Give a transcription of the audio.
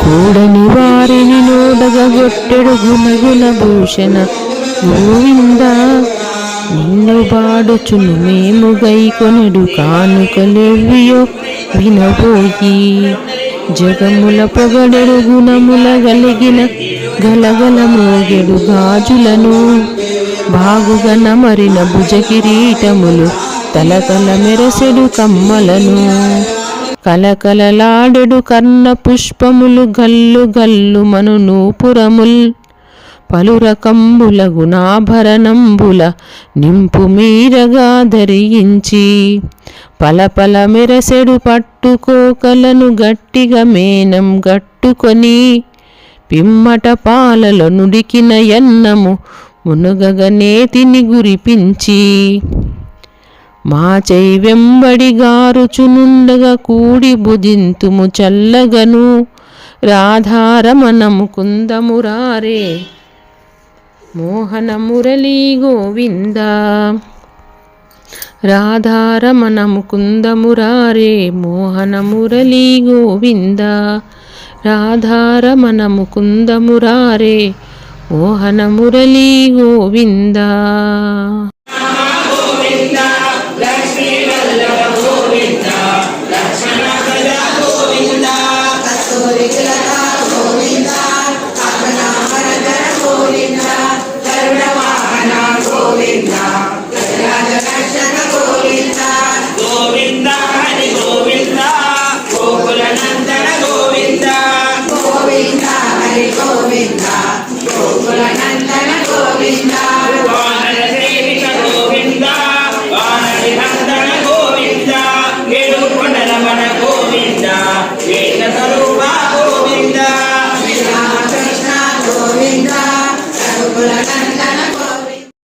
కూడని వారిని నోడగొట్టెడు గుణగుణ భూషణ గోవింద. నిన్ను బాడుచును మేము గైకొనెడు కానుకలెవ్వియో వినబోయి. జగముల పొగడెడు గుణముల గలిగిన గలగల మోగెడు గాజులను. బాగుగా నమరిన భుజ కిరీటములు తలతల మెరసెడు కమ్మలను. కలకలలాడెడు కర్ణ పుష్పములు గల్లు గల్లు మను నూపురముల్. పలురకంబుల గుణాభరణంబుల నింపు మీరగా ధరించి. పలపల మెరసెడు పట్టుకోకలను గట్టిగా మేనం గట్టుకొని. పిమ్మట పాలలో నుడికిన యన్నము మునుగగ నేతిని గురిపించి. మా చెయ్యి వెంబడి గారుచునుండగా కూడి భుజింతుము చల్లగను. రాధారమణము కుందమురారే మోహన మురళీ గోవింద. రాధారమణము కుందమురారే మోహన మురళీ గోవింద. రాధారమణము కుందమురారే మోహన మురళీ గోవింద. గోవింద